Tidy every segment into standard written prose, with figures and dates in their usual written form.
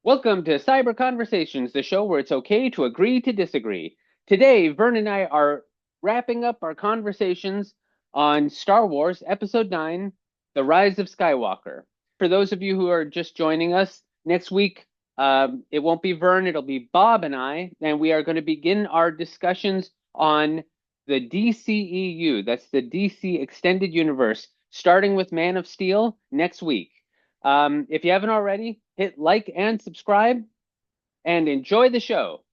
Welcome to Cyber-Conversations, the show where it's okay to agree to disagree. Today, Vern and I are wrapping up our conversations on Star Wars Episode 9, The Rise of Skywalker. For those of you who are just joining us, next week it won't be Vern, it'll be Bob and I, and we are going to begin our discussions on the DCEU. That's the DC Extended Universe, starting with Man of Steel next week. If you haven't already, hit like and subscribe and enjoy the show.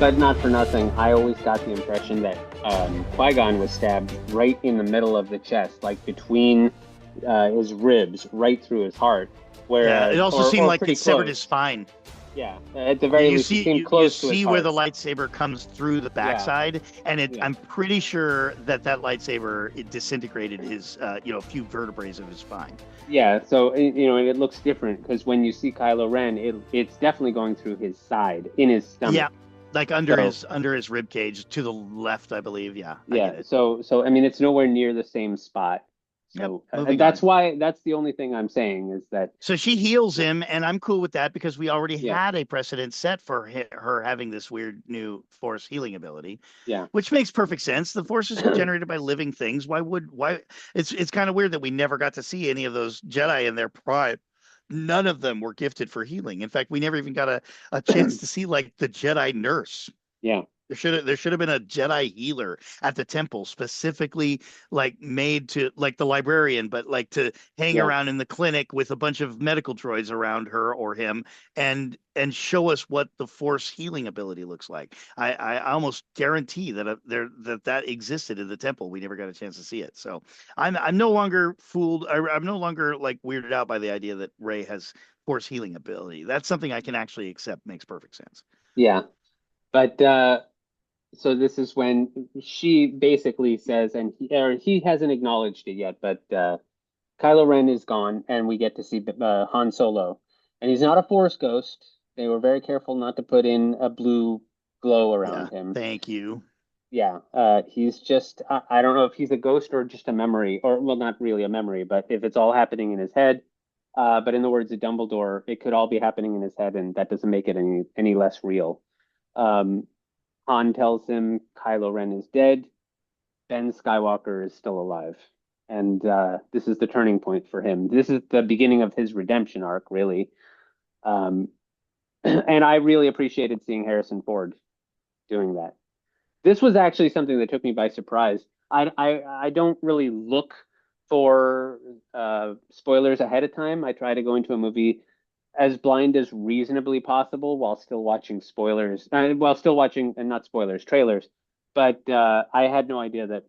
But not for nothing, I always got the impression that Qui-Gon was stabbed right in the middle of the chest, like between his ribs, right through his heart. Yeah, it also seemed like it severed his spine. Yeah, at the very least, it seemed close to his heart. You see where the lightsaber comes through the backside, and I'm pretty sure that lightsaber it disintegrated his, a few vertebrae of his spine. Yeah, so and it looks different because when you see Kylo Ren, it's definitely going through his side, in his stomach. Yeah. Like under his rib cage to the left, I believe. Yeah. Yeah. So I mean, it's nowhere near the same spot. So that's the only thing I'm saying is that. So she heals him, and I'm cool with that because we already had a precedent set for her having this weird new Force healing ability. Yeah. Which makes perfect sense. The Force is generated by living things. Why? It's kind of weird that we never got to see any of those Jedi in their prime. None of them were gifted for healing. In fact, we never even got a chance to see like the Jedi nurse. Yeah. There should have been a Jedi healer at the temple specifically like made to like the librarian, but like to hang around in the clinic with a bunch of medical droids around her or him and show us what the Force healing ability looks like. I almost guarantee that that existed in the temple. We never got a chance to see it. So I'm no longer fooled. I'm no longer like weirded out by the idea that Rey has Force healing ability. That's something I can actually accept. Makes perfect sense. Yeah. But so this is when she basically says, and he hasn't acknowledged it yet, but Kylo Ren is gone, and we get to see Han Solo, and he's not a Force ghost. They were very careful not to put in a blue glow around him. Thank you. Yeah, he's just, I don't know if he's a ghost or just a memory, or well, not really a memory, but if it's all happening in his head. But in the words of Dumbledore, it could all be happening in his head, and that doesn't make it any less real. Han tells him Kylo Ren is dead. Ben Skywalker is still alive. And this is the turning point for him. This is the beginning of his redemption arc, really. And I really appreciated seeing Harrison Ford doing that. This was actually something that took me by surprise. I don't really look for spoilers ahead of time. I try to go into a movie as blind as reasonably possible while still watching not spoilers, trailers. But I had no idea that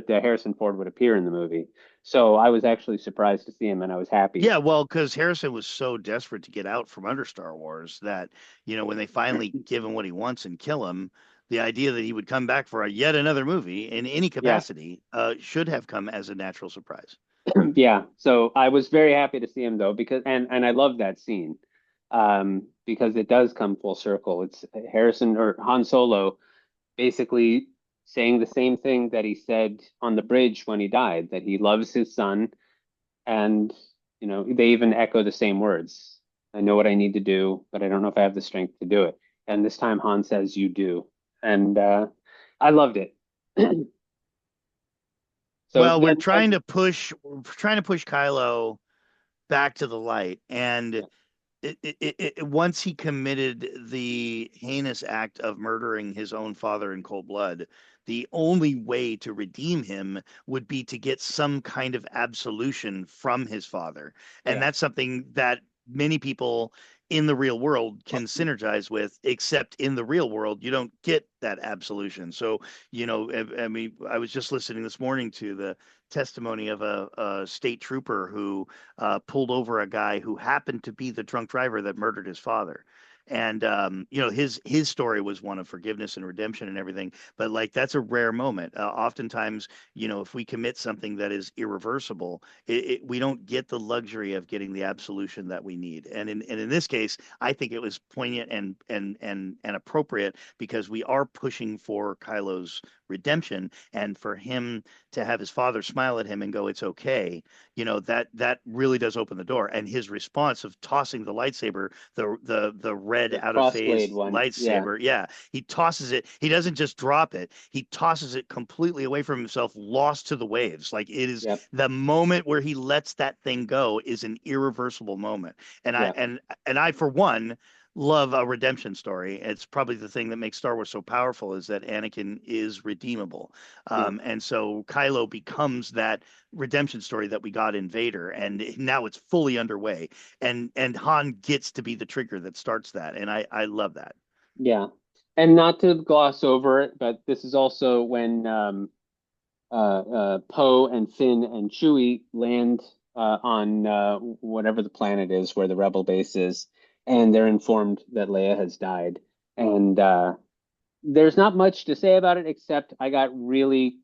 Harrison Ford would appear in the movie. So I was actually surprised to see him, and I was happy. Yeah, well, because Harrison was so desperate to get out from under Star Wars that, when they finally give him what he wants and kill him, the idea that he would come back for yet another movie in any capacity should have come as a natural surprise. Yeah, so I was very happy to see him though, because and I love that scene because it does come full circle. It's Harrison or Han Solo basically saying the same thing that he said on the bridge when he died, that he loves his son, and they even echo the same words. I know what I need to do, but I don't know if I have the strength to do it. And this time Han says, "You do," and I loved it. So we're trying to push Kylo back to the light, and once he committed the heinous act of murdering his own father in cold blood, the only way to redeem him would be to get some kind of absolution from his father, and that's something that many people in the real world can synergize with, except in the real world, you don't get that absolution. So, I mean, I was just listening this morning to the testimony of a state trooper who pulled over a guy who happened to be the drunk driver that murdered his father. And his story was one of forgiveness and redemption and everything. But like that's a rare moment. Oftentimes, if we commit something that is irreversible, we don't get the luxury of getting the absolution that we need. And in this case, I think it was poignant and appropriate because we are pushing for Kylo's redemption, and for him to have his father smile at him and go, "It's okay," that really does open the door. And his response of tossing the lightsaber, the red The out of crossblade phase one. Yeah. lightsaber, yeah, he tosses it. He doesn't just drop it; he tosses it completely away from himself, lost to the waves. Like it is Yep. the moment where he lets that thing go is an irreversible moment. And I Yeah. and I for one love a redemption story. It's probably the thing that makes Star Wars so powerful is that Anakin is redeemable. Yeah. And so Kylo becomes that redemption story that we got in Vader, and now it's fully underway. And Han gets to be the trigger that starts that, and I love that. Yeah. And not to gloss over it, but this is also when Poe and Finn and Chewie land on whatever the planet is where the rebel base is, and they're informed that Leia has died. And there's not much to say about it except I got really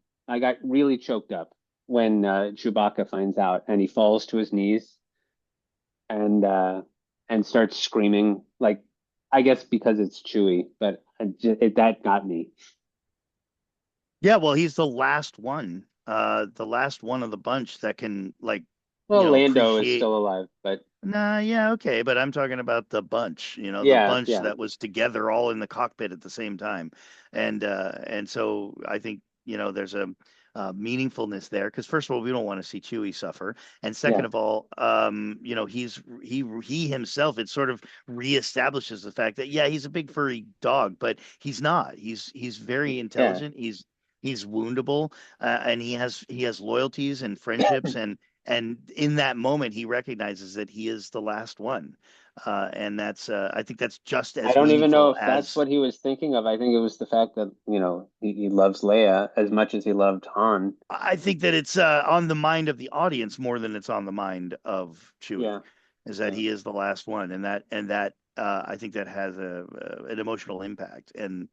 choked up when Chewbacca finds out, and he falls to his knees and starts screaming like, I guess because it's Chewie, but that got me. Yeah, well, he's the last one of the bunch that can like, Well, Lando is appreciate. still alive, but Nah, yeah, okay, but I'm talking about the bunch, the yeah, bunch yeah, that was together all in the cockpit at the same time. And so I think, there's a meaningfulness there because first of all, we don't want to see Chewie suffer. And second yeah, of all, he himself, it sort of reestablishes the fact that yeah, he's a big furry dog, but he's not. He's very yeah, intelligent. He's woundable, and he has loyalties and friendships and in that moment he recognizes that he is the last one, and that's I think that's just I as don't even know meaningful if that's as what he was thinking of. I think it was the fact that, he loves Leia as much as he loved Han. I think that it's on the mind of the audience more than it's on the mind of Chewie, Yeah, is that yeah, he is the last one, and that I think that has an emotional impact, and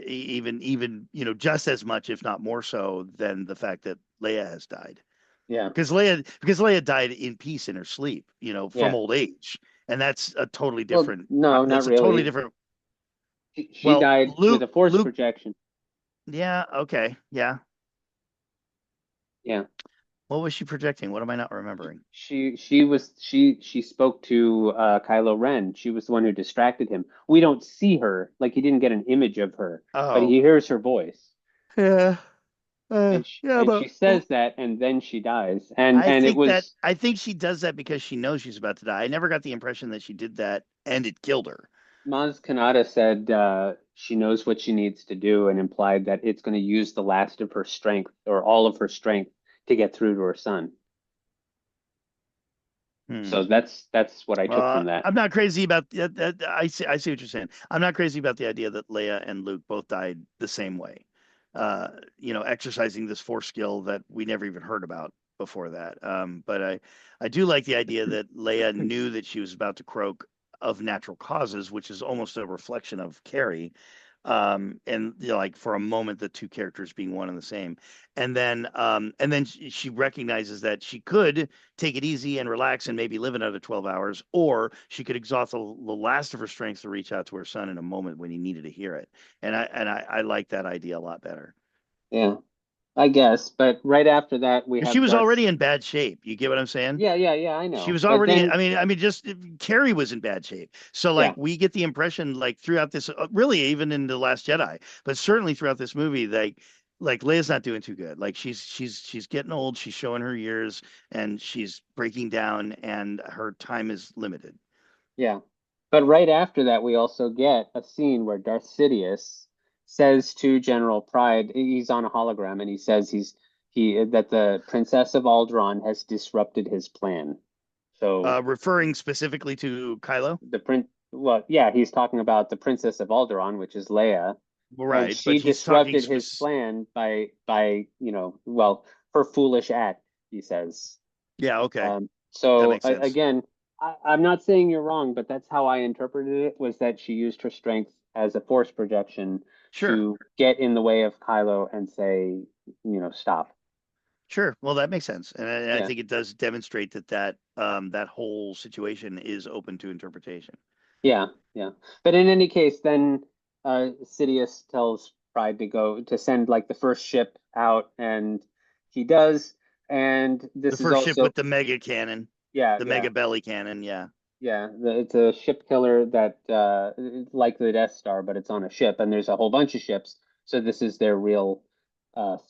even just as much if not more so than the fact that Leia has died. yeah, Because Leia died in peace in her sleep, from yeah. old age, and that's a totally Well, different. no, not That's a totally really. different. She Well, died with Luke, a force Luke, projection. yeah, okay, yeah. Yeah. What was she projecting? What am I not remembering? She spoke to Kylo Ren. She was the one who distracted him. We don't see her, like he didn't get an image of her, but he Oh, hears her voice. yeah, yeah, And but she says that, and then she dies. And I it think that was I think she does that because she knows she's about to die. I never got the impression that she did that and it killed her. Maz Kanata said she knows what she needs to do, and implied that it's going to use the last of her strength or all of her strength to get through to her son. Hmm. So that's what I took from that. I'm not crazy about that. I see what you're saying. I'm not crazy about the idea that Leia and Luke both died the same way. Exercising this force skill that we never even heard about before that. But I do like the idea that Leia knew that she was about to croak of natural causes, which is almost a reflection of Carrie. And like for a moment, the two characters being one and the same, and then she recognizes that she could take it easy and relax and maybe live another 12 hours, or she could exhaust the last of her strength to reach out to her son in a moment when he needed to hear it. And I like that idea a lot better. Yeah, I guess. But right after that, we And she have was Darth. already in bad shape. You get what I'm saying? Yeah, yeah, yeah, I She know. was But already, then, I mean, just Carrie was in bad shape. So like yeah, we get the impression like throughout this, really even in the Last Jedi, but certainly throughout this movie, like Leia's not doing too good. Like she's getting old. She's showing her years, and she's breaking down, and her time is limited. yeah. But right after that, we also get a scene where Darth Sidious says to General Pride, he's on a hologram, and he says he that the Princess of Alderaan has disrupted his plan. So Referring specifically to Kylo. well, yeah, he's talking about the Princess of Alderaan, which is Leia, and Right, but she he's talking disrupted his plan by well, her foolish act, he says. Yeah, okay. That So makes sense. again, I'm not saying you're wrong, but that's how I interpreted it, was that she used her strength as a force projection Sure. to get in the way of Kylo and say, stop. Sure. Well, that makes sense. And I Yeah. think it does demonstrate that whole situation is open to interpretation. Yeah, yeah. But in any case, then Sidious tells Pride to go to send like the first ship out, and he does. And The this is first ship also, with the mega cannon, yeah, the yeah, mega belly cannon, yeah. yeah. It's a ship killer that it's like the Death Star, but it's on a ship, and there's a whole bunch of ships. So this is their real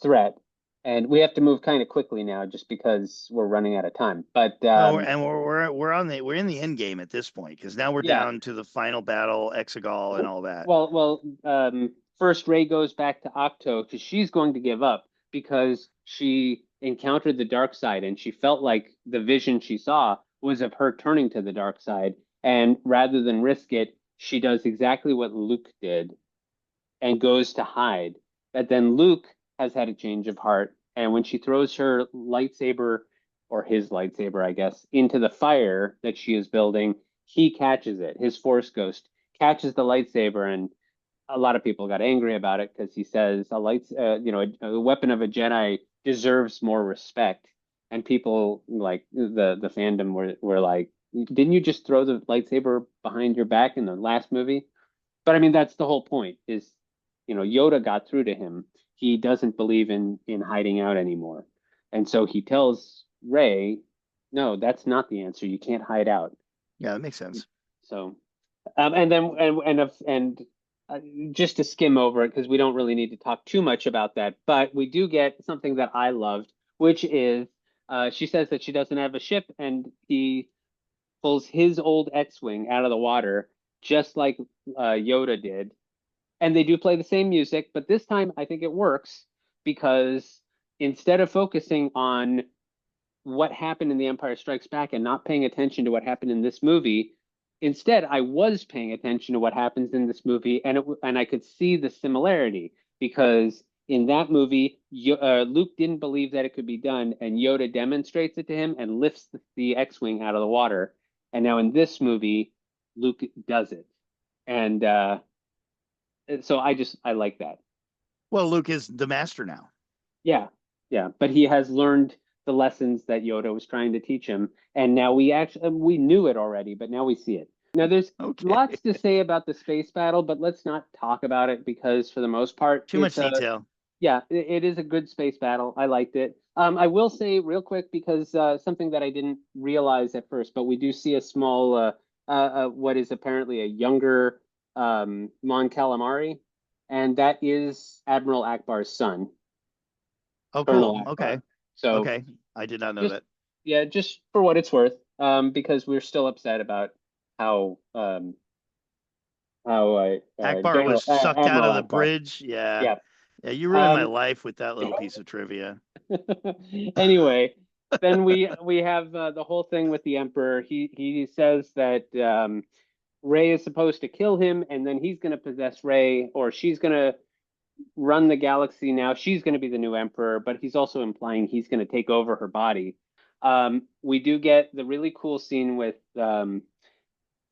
threat. And we have to move kind of quickly now, just because we're running out of time. But Well, we're in the end game at this point because now we're yeah. down to the final battle, Exegol, and all that. First Rey goes back to Octo because she's going to give up because she encountered the dark side and she felt like the vision she saw was of her turning to the dark side. And rather than risk it, she does exactly what Luke did and goes to hide. But then Luke has had a change of heart, and when she throws her lightsaber, or his lightsaber, I guess, into the fire that she is building, he catches it. His Force Ghost catches the lightsaber, and a lot of people got angry about it because he says a weapon of a Jedi deserves more respect, and people like the fandom were like, didn't you just throw the lightsaber behind your back in the last movie? But I mean, that's the whole point is, Yoda got through to him. He doesn't believe in hiding out anymore. And so he tells Rey, no, that's not the answer. You can't hide out. Yeah, that makes sense. So, and then, and just to skim over it, because we don't really need to talk too much about that, but we do get something that I loved, which is she says that she doesn't have a ship, and he pulls his old X-Wing out of the water, just like Yoda did, and they do play the same music, but this time I think it works because instead of focusing on what happened in The Empire Strikes Back and not paying attention to what happened in this movie, instead I was paying attention to what happens in this movie, and I could see the similarity because in that movie, Luke didn't believe that it could be done, and Yoda demonstrates it to him and lifts the X-wing out of the water. And now in this movie, Luke does it, and so I like that. Well, Luke is the master now. Yeah, yeah, but he has learned the lessons that Yoda was trying to teach him, and now we knew it already, but now we see it. Now there's Okay. lots to say about the space battle, but let's not talk about it because for the most part, Too much detail. yeah, it is a good space battle. I liked it. I will say real quick because something that I didn't realize at first, but we do see a small what is apparently a younger Mon Calamari, and that is Admiral Akbar's son. Oh, Colonel cool. Okay. Akbar. So Okay. I did not know just that. yeah, just for what it's worth, because we're still upset about how Akbar was General sucked out Admiral of the Akbar. bridge. Yeah. Yeah. Yeah, you ruined my Um. life with that little piece of trivia. Anyway, then we have the whole thing with the Emperor. He says that Rey is supposed to kill him, and then he's going to possess Rey, or she's going to run the galaxy now. She's going to be the new emperor, but he's also implying he's going to take over her body. We do get the really cool scene with Kylo,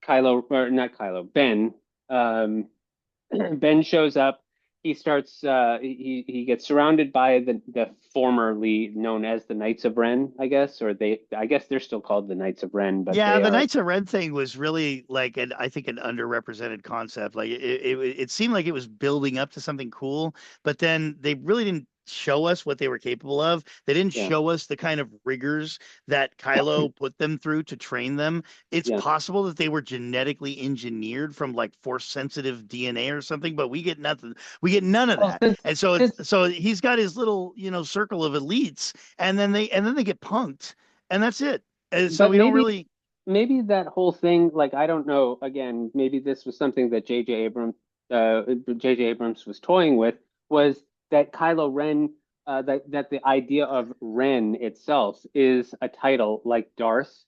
or not Kylo, Ben. Um, Ben shows up. He starts. He gets surrounded by the formerly known as the Knights of Ren, I guess, or they. I guess they're still called the Knights of Ren, but Yeah, they the are. Knights of Ren thing was really like I think an underrepresented concept. Like it seemed like it was building up to something cool, but then they really didn't show us what they were capable of. They didn't Yeah, show us the kind of rigors that Kylo put them through to train them. It's yeah. possible that they were genetically engineered from like force sensitive DNA or something, but we get nothing. We get none of Well, that. And so since so he's got his little, circle of elites, and then they get punked, and that's it. And so but we don't really. maybe that whole thing, like I don't know, again, maybe this was something that J.J. Abrams was toying with, was that Kylo Ren, that the idea of Ren itself is a title like Darth,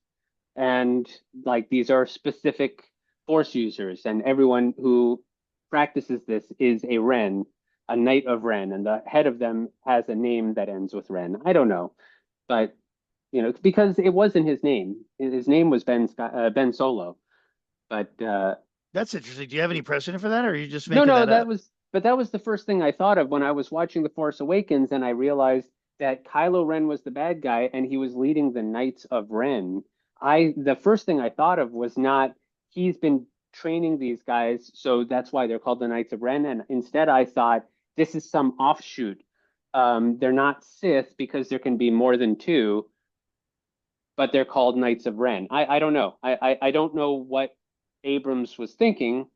and like these are specific force users, and everyone who practices this is a Ren, a knight of Ren, and the head of them has a name that ends with Ren. I don't know, but because it wasn't his name. His name was Ben Solo, but That's interesting. Do you have any precedent for that, or are you just no, making no, that up? that was the first thing I thought of when I was watching The Force Awakens, and I realized that Kylo Ren was the bad guy and he was leading the Knights of Ren. The first thing I thought of was not he's been training these guys, so that's why they're called the Knights of Ren. And instead, I thought this is some offshoot. They're not Sith because there can be more than two, but they're called Knights of Ren. I don't know. I don't know what Abrams was thinking,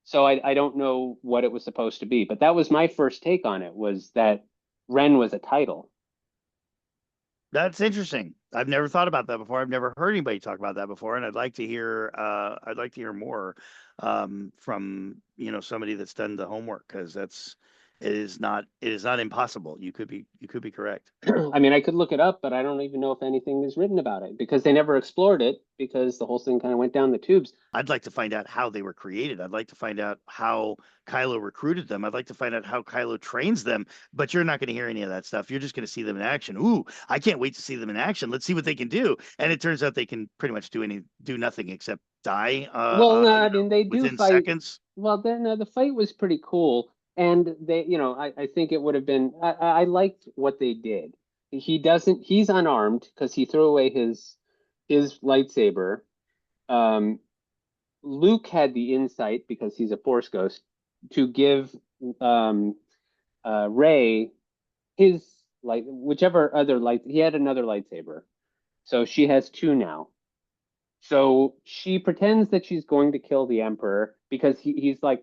so I don't know what it was supposed to be. But that was my first take on it, was that Ren was a title. That's interesting. I've never thought about that before. I've never heard anybody talk about that before, and I'd like to hear. I'd like to hear more from somebody that's done the homework because it is not impossible. You could be correct. I mean, I could look it up, but I don't even know if anything is written about it because they never explored it because the whole thing kind of went down the tubes. I'd like to find out how they were created. I'd like to find out how Kylo recruited them. I'd like to find out how Kylo trains them. But you're not going to hear any of that stuff. You're just going to see them in action. Ooh, I can't wait to see them in action. Let's see what they can do. And it turns out they can pretty much do nothing except die. Well, no, I mean, they do Within fight. seconds. Well, then the fight was pretty cool, and I think it would have been. I liked what they did. He doesn't. He's unarmed because he threw away his lightsaber. Um, Luke had the insight because he's a Force ghost to give um, Rey his light, whichever other light. He had another lightsaber, so she has two now. So she pretends that she's going to kill the Emperor because he's like,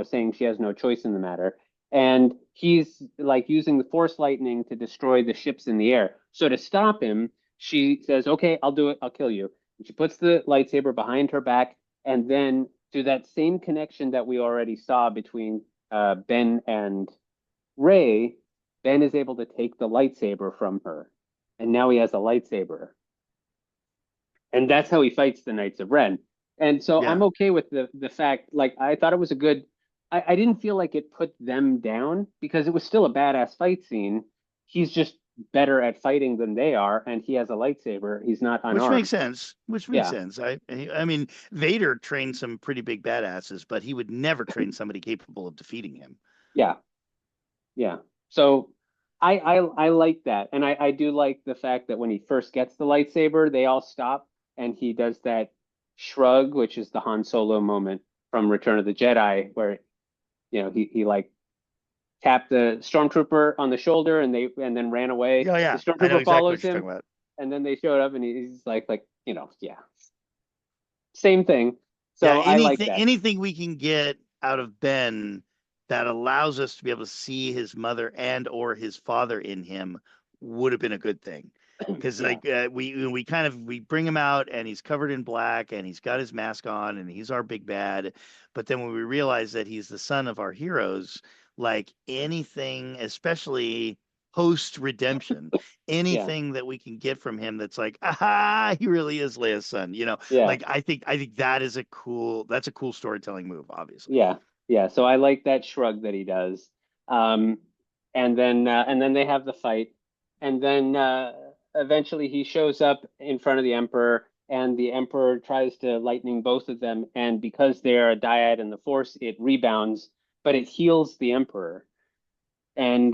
saying she has no choice in the matter. And he's like using the Force lightning to destroy the ships in the air. So to stop him, she says, okay, I'll do it. I'll kill you. And she puts the lightsaber behind her back. And then through that same connection that we already saw between Ben and Rey, Ben is able to take the lightsaber from her. And now he has a lightsaber, and that's how he fights the Knights of Ren. And so Yeah. I'm okay with the fact, like I thought it was a good. I didn't feel like it put them down because it was still a badass fight scene. He's just better at fighting than they are, and he has a lightsaber. He's not Which makes unarmed. sense. Which makes Yeah, sense. I mean, Vader trained some pretty big badasses, but he would never train somebody capable of defeating him. yeah, yeah. So I like that, and I do like the fact that when he first gets the lightsaber, they all stop, and he does that shrug, which is the Han Solo moment from Return of the Jedi, where he like tapped the stormtrooper on the shoulder and then ran away. Yeah, The yeah. I know stormtrooper exactly follows what you're him, talking about. and then they showed up, and he's like yeah, same thing. Yeah, So I like that. anything we can get out of Ben that allows us to be able to see his mother and or his father in him would have been a good thing. Because Yeah, like we bring him out and he's covered in black and he's got his mask on and he's our big bad, but then when we realize that he's the son of our heroes, like anything, especially post redemption, yeah, anything that we can get from him that's like, aha, he really is Leia's son, yeah, like I think that's a cool storytelling move, obviously. yeah, yeah. So I like that shrug that he does. Um, and then they have the fight, and then eventually he shows up in front of the Emperor, and the Emperor tries to lightning both of them, and because they're a dyad in the Force, it rebounds, but it heals the Emperor, and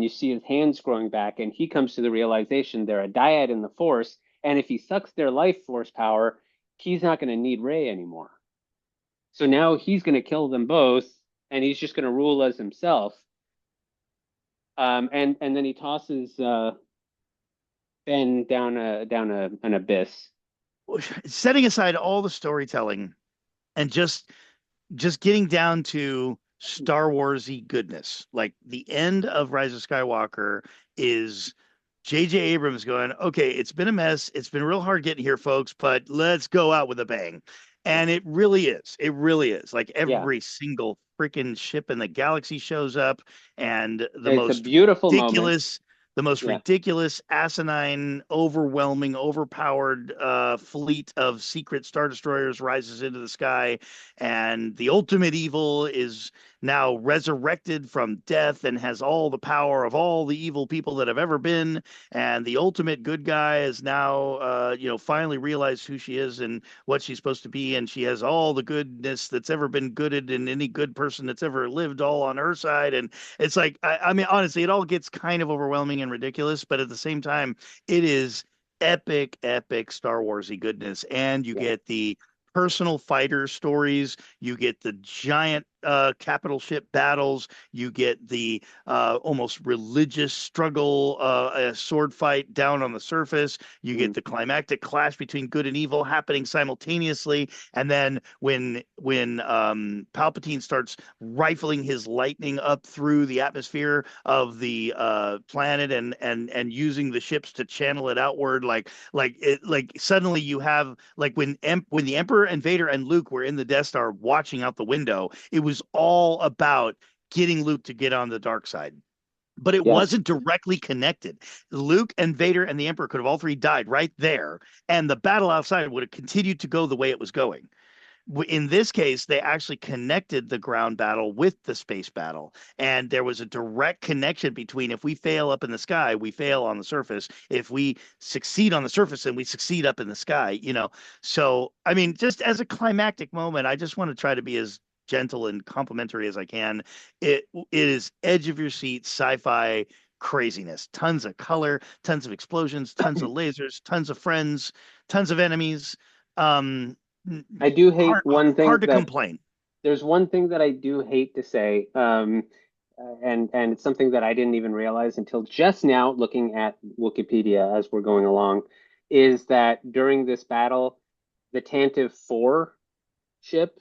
you see his hands growing back, and he comes to the realization they're a dyad in the Force, and if he sucks their life force power, he's not going to need Rey anymore. So now he's going to kill them both, and he's just going to rule as himself. And then he tosses Ben down an abyss. Setting aside all the storytelling and just getting down to Star Warsy goodness. Like the end of Rise of Skywalker is J.J. Abrams going, okay, it's been a mess. It's been real hard getting here, folks, but let's go out with a bang. Yeah, And it really is. It really is. Like yeah. every single freaking ship in the galaxy shows up, and It's a beautiful moment. ridiculous, The most Yeah. ridiculous, asinine, overwhelming, overpowered fleet of secret Star Destroyers rises into the sky, and the ultimate evil is now resurrected from death and has all the power of all the evil people that have ever been. And the ultimate good guy is now, finally realized who she is and what she's supposed to be. And she has all the goodness that's ever been gooded in any good person that's ever lived all on her side. And it's like, I mean, honestly, it all gets kind of overwhelming and ridiculous, but at the same time, it is epic, epic Star Warsy goodness. And you Yeah. get the personal fighter stories, you get the giant capital ship battles, you get the almost religious struggle, a sword fight down on the surface, you get Mm. the climactic clash between good and evil happening simultaneously, and then when Palpatine starts rifling his lightning up through the atmosphere of the planet and using the ships to channel it outward, like suddenly you have like when the Emperor and Vader and Luke were in the Death Star watching out the window, it was all about getting Luke to get on the dark side. But it Yeah. wasn't directly connected. Luke and Vader and the Emperor could have all three died right there, and the battle outside would have continued to go the way it was going. In this case, they actually connected the ground battle with the space battle. And there was a direct connection between if we fail up in the sky, we fail on the surface. If we succeed on the surface, then we succeed up in the sky. So, I mean, just as a climactic moment, I just want to try to be as gentle and complimentary as I can. It is edge of your seat sci-fi craziness. Tons of color, tons of explosions, tons of lasers, tons of friends, tons of enemies. Um, I do hate hard one thing hard to that complain. there's one thing that I do hate to say, and it's something that I didn't even realize until just now, looking at Wikipedia as we're going along, is that during this battle, the Tantive 4 ship,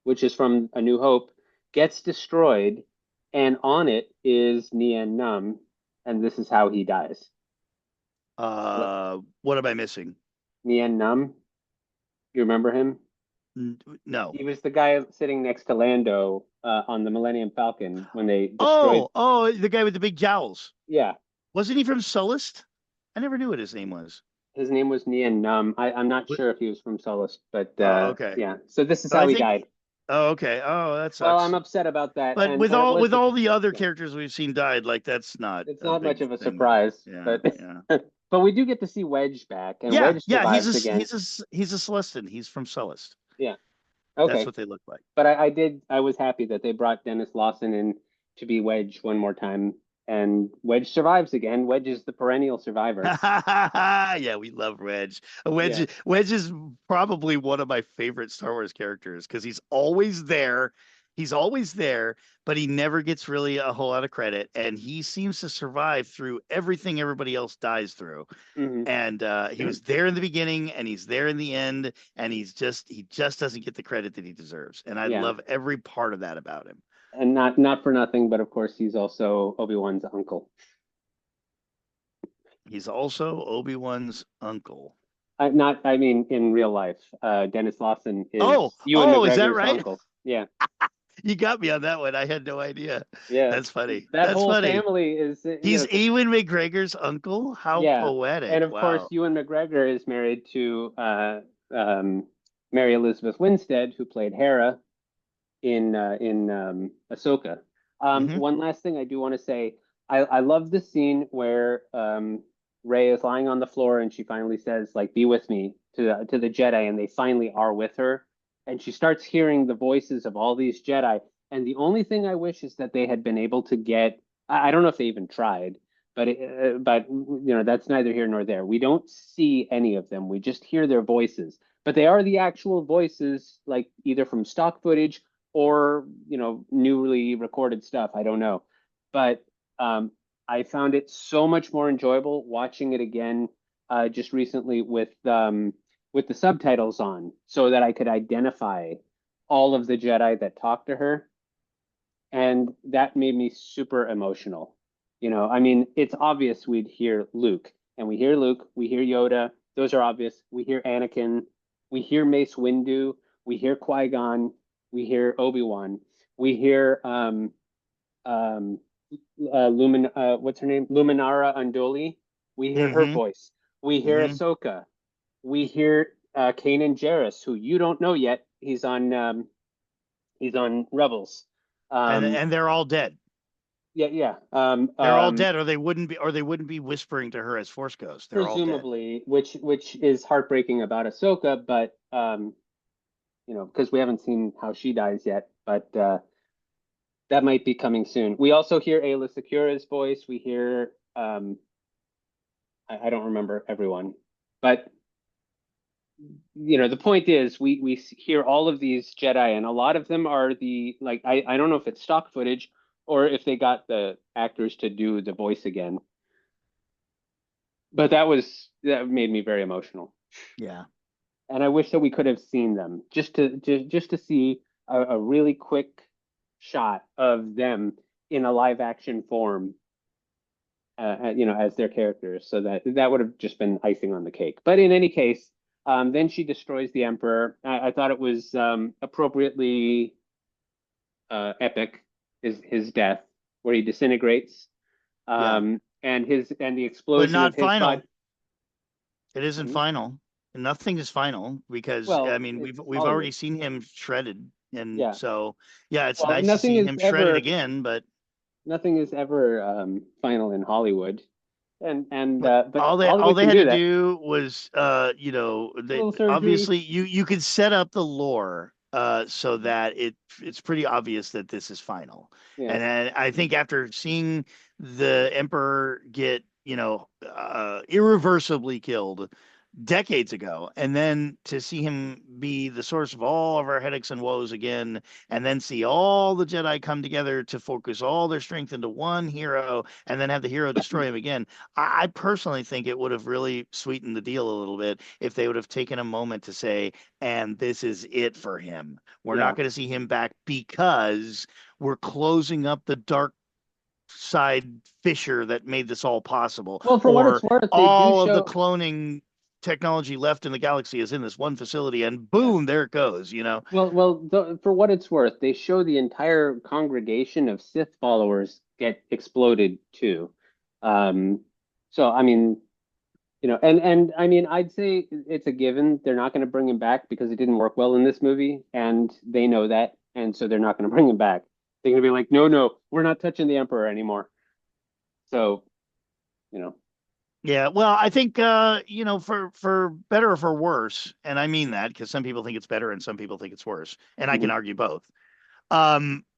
which is from A New Hope, gets destroyed, and on it is Nien Nunb, and this is how he dies. What What am I missing? Nien Nunb? You remember him? No. He was the guy sitting next to Lando on the Millennium Falcon when they destroyed. Oh, the guy with the big jowls. Yeah, Wasn't he from Sullust? I never knew what his name was. his name was Nien Nunb. I'm not sure if he was from Solus, but Oh, okay. yeah. So this is But how I he think. died. Oh, okay. Oh, that Well, I'm sucks. upset about that, But and with it all was with the all the other yeah. characters we've seen died, like that's not It's a not much big of a thing to me. surprise, Yeah, but yeah. but we do get to see Wedge back, and Yeah, Wedge yeah. survives again. He's a Celestin. He's from Sullust. Yeah. That's Okay. what they look like. But I was happy that they brought Dennis Lawson in to be Wedge one more time, and Wedge survives again. Wedge is the perennial survivor. Yeah, we love Wedge. Yeah. Wedge is probably one of my favorite Star Wars characters because he's always there. He's always there, but he never gets really a whole lot of credit, and he seems to survive through everything everybody else dies through. Hmm. And he was there in the beginning, and he's there in the end, and he just doesn't get the credit that he deserves. And I Yeah. love every part of that about him. And not for nothing, but of course he's also Obi-Wan's uncle. He's also Obi-Wan's uncle. I mean in real life. Dennis Lawson Oh, is Ewan oh, is that McGregor's right? uncle. Yeah. You got me on that one. I had no idea. Yeah. That's funny. That That's whole funny. family is, He's Ewan McGregor's uncle. How yeah. And poetic. of course, Wow. Ewan McGregor is married to Mary Elizabeth Winstead, who played Hera in Ahsoka. Hmm. One last thing I do want to say, I love the scene where Rey is lying on the floor and she finally says, like, "Be with me" to the Jedi, and they finally are with her, and she starts hearing the voices of all these Jedi. And the only thing I wish is that they had been able to get. I don't know if they even tried, but that's neither here nor there. We don't see any of them. We just hear their voices, but they are the actual voices, like either from stock footage or newly recorded stuff. I don't know, but I found it so much more enjoyable watching it again just recently with the subtitles on, so that I could identify all of the Jedi that talked to her, and that made me super emotional. I mean, it's obvious we'd hear Luke, and we hear Luke, we hear Yoda. Those are obvious. We hear Anakin, we hear Mace Windu, we hear Qui-Gon, we hear Obi-Wan, we hear what's her name? Luminara Unduli. We hear her Mm-hmm. voice. We hear Mm-hmm. Ahsoka. We hear Kanan Jarrus, who you don't know yet. He's on Rebels. Um, And they're all dead. yeah, yeah. They're all dead, or they wouldn't be whispering to her as Force Ghosts. They're all dead. Presumably, which is heartbreaking about Ahsoka, but because we haven't seen how she dies yet, but that might be coming soon. We also hear Ayla Secura's voice. We hear I don't remember everyone, but the point is we hear all of these Jedi, and a lot of them are the like I don't know if it's stock footage or if they got the actors to do the voice again, but that made me very emotional. Yeah. And I wish that we could have seen them just to see a really quick shot of them in a live action form, as their characters, so that would have just been icing on the cake. But in any case, then she destroys the Emperor. I thought it was appropriately epic, his death, where he disintegrates, Yeah. and the But explosion of not his body. final. It isn't Hmm? final. Nothing is final because I Well, mean it's we've already Hollywood. seen him shredded, and Yeah. so yeah, it's Well, nice to see him shredded again. nothing is ever final in Hollywood, but All Hollywood they can had do to that. do was A they little surgery. obviously you could set up the lore so that it's pretty obvious that this is final. Yeah. And then I think after seeing the Emperor get irreversibly killed decades ago, and then to see him be the source of all of our headaches and woes again, and then see all the Jedi come together to focus all their strength into one hero, and then have the hero destroy him again. I personally think it would have really sweetened the deal a little bit if they would have taken a moment to say, and this is it for him. We're Yeah. not going to see him back because we're closing up the dark side fissure that made this all possible, Well, for what it's or worth, they do all of the show. cloning technology left in the galaxy is in this one facility, and Yeah. boom, there it goes. For what it's worth, they show the entire congregation of Sith followers get exploded too. Um, so I mean, and I mean, I'd say it's a given. They're not going to bring him back because it didn't work well in this movie, and they know that, and so they're not going to bring him back. They're going to be like, no, no, we're not touching the Emperor anymore. So, you know, Yeah, well, I think for better or for worse, and I mean that because some people think it's better and some people think it's worse, and I can mhm, argue both.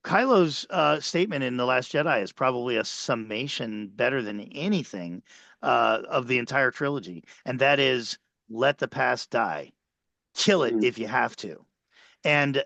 Kylo's statement in The Last Jedi is probably a summation better than anything of the entire trilogy, and that is let the past die, kill it mhm, if you have to. And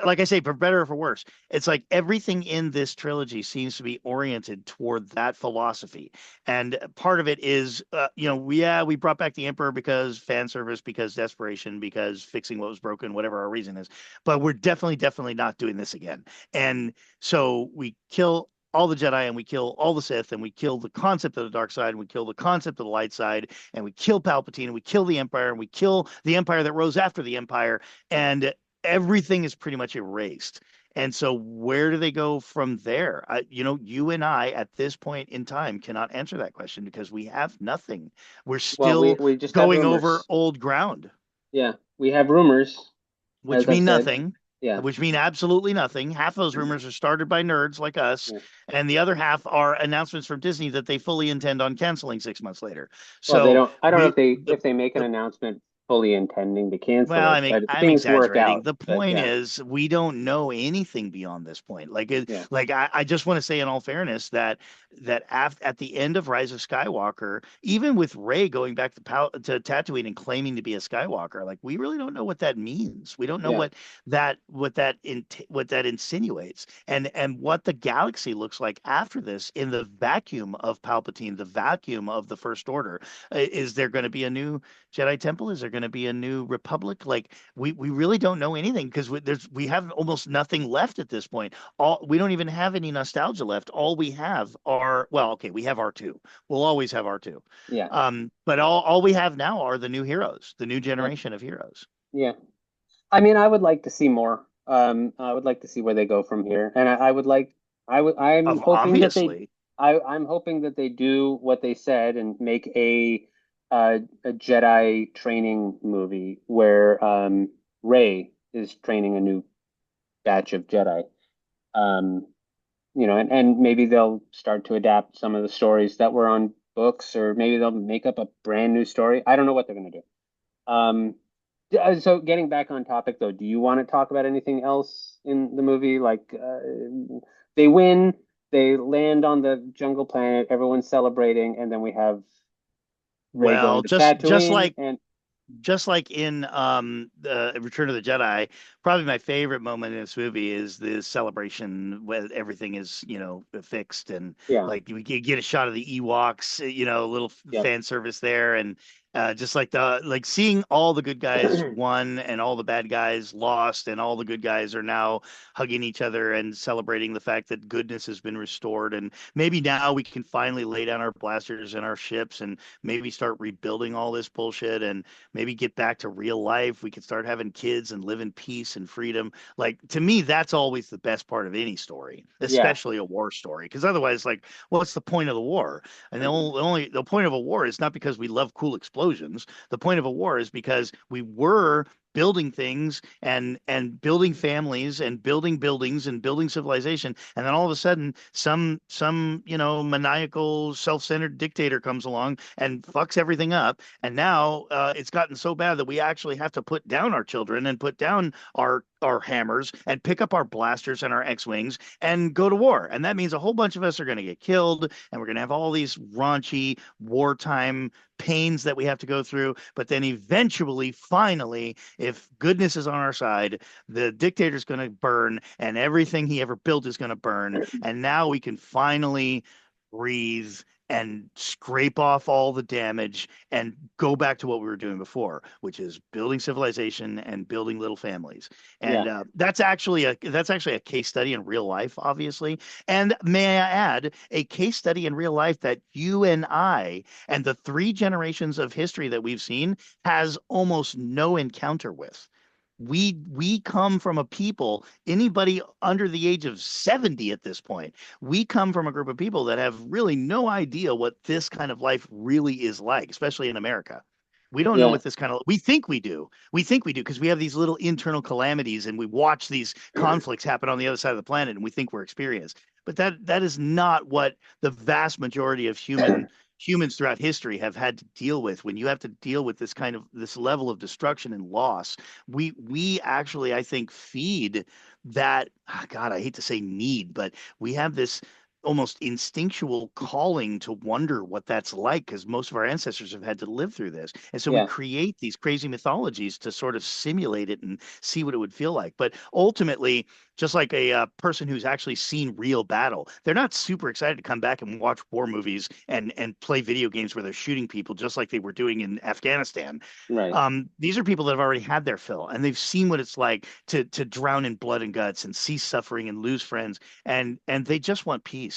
like I say, for better or for worse, it's like everything in this trilogy seems to be oriented toward that philosophy. And part of it is we brought back the Emperor because fan service, because desperation, because fixing what was broken, whatever our reason is, but we're definitely not doing this again. And so we kill all the Jedi, and we kill all the Sith, and we kill the concept of the dark side, and we kill the concept of the light side, and we kill Palpatine, and we kill the Empire, and we kill the Empire that rose after the Empire, and everything is pretty much erased. And so where do they go from there? You and I at this point in time cannot answer that question because we have nothing. We're well, still we just have going over rumors. old ground, Yeah, we have rumors, which as I've mean said. nothing, Yeah. which mean absolutely nothing. Half those Mhm. rumors are started by nerds like us, Yeah. and the other half are announcements from Disney that they fully intend on canceling 6 months later. Well, they So don't. I don't know we if they the if they make an the announcement fully intending to cancel Well, it, but I'm things work exaggerating. out. The But point yeah, is, we don't know anything beyond this point. yeah, I just want to say, in all fairness, at the end of Rise of Skywalker, even with Rey going back to Tatooine and claiming to be a Skywalker, like we really don't know what that means. We don't know yeah, what that insinuates, and what the galaxy looks like after this in the vacuum of Palpatine, the vacuum of the First Order. Is there going to be a new Jedi Temple? Is there going to be a new Republic? Like we really don't know anything because we have almost nothing left at this point. All We don't even have any nostalgia left. All we have are well, okay, we have R2. We'll always have R2. yeah, But all we have now are the new heroes, the new yeah, generation of heroes. yeah. I mean, I would like to see more. I would like to see where they go from here, and I would like. I'm Of hoping that obviously. I'm hoping that they do what they said and make a Jedi training movie where Rey is training a new batch of Jedi. Um, and maybe they'll start to adapt some of the stories that were on books, or maybe they'll make up a brand new story. I don't know what they're going to do. So getting back on topic though, do you want to talk about anything else in the movie? Like, they win, they land on the jungle planet, everyone's celebrating, and then we have Rey Well, going to just Tatooine, like and in the Return of the Jedi, probably my favorite moment in this movie is the celebration where everything is, fixed, and yeah, like we get a shot of the Ewoks, a little yep, fan service there, and just like seeing all the good guys won and all the bad guys lost, and all the good guys are now hugging each other and celebrating the fact that goodness has been restored, and maybe now we can finally lay down our blasters and our ships and maybe start rebuilding all this bullshit, and maybe get back to real life. We could start having kids and live in peace and freedom. Like, to me, that's always the best part of any story, yeah, especially a war story. Because otherwise, like, what's the point of the war? And the point of a war is not because we love cool explosions. The point of a war is because we were building things and building families and building buildings and building civilization, and then all of a sudden some maniacal self-centered dictator comes along and fucks everything up, and now it's gotten so bad that we actually have to put down our children and put down our hammers and pick up our blasters and our X-wings and go to war. And that means a whole bunch of us are going to get killed, and we're going to have all these raunchy wartime pains that we have to go through. But then eventually, finally, if goodness is on our side, the dictator's going to burn and everything he ever built is going to burn. And now we can finally breathe and scrape off all the damage and go back to what we were doing before, which is building civilization and building little families. yeah, And that's actually a case study in real life, obviously. And may I add, a case study in real life that you and I and the three generations of history that we've seen has almost no encounter with. We come from a people, anybody under the age of 70 at this point, we come from a group of people that have really no idea what this kind of life really is like, especially in America. We don't know yeah, what this kind of, we think we do. We think we do because we have these little internal calamities and we watch these conflicts happen on the other side of the planet and we think we're experienced. But that is not what the vast majority of humans throughout history have had to deal with. When you have to deal with this level of destruction and loss, we actually, I think, feed that. God, I hate to say need, but we have this almost instinctual calling to wonder what that's like because most of our ancestors have had to live through this. And so we yeah, create these crazy mythologies to sort of simulate it and see what it would feel like. But ultimately, just like a person who's actually seen real battle, they're not super excited to come back and watch war movies and play video games where they're shooting people just like they were doing in Afghanistan. right, These are people that have already had their fill and they've seen what it's like to drown in blood and guts and see suffering and lose friends, and they just want peace.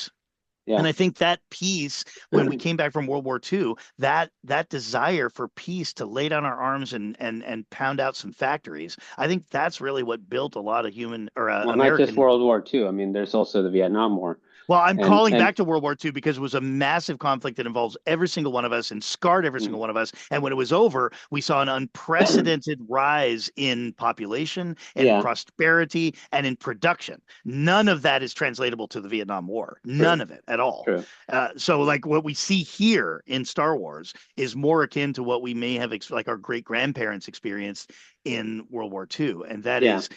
And yeah, I think that peace, when we came back from World War II, that desire for peace to lay down our arms and pound out some factories, I think that's really what built a lot of human or well, not just American. World War II. I mean, there's also the Vietnam War, Well, I'm and calling and back to World War II because it was a massive conflict that involves every single one of us and scarred every mm, single one of us. And when it was over, we saw an unprecedented rise in population and in yeah, prosperity and in production. None of that is translatable to the Vietnam War. true, None of it at all. true, So, like what we see here in Star Wars is more akin to what we may have, like our great grandparents experienced in World War II. And that yeah, is,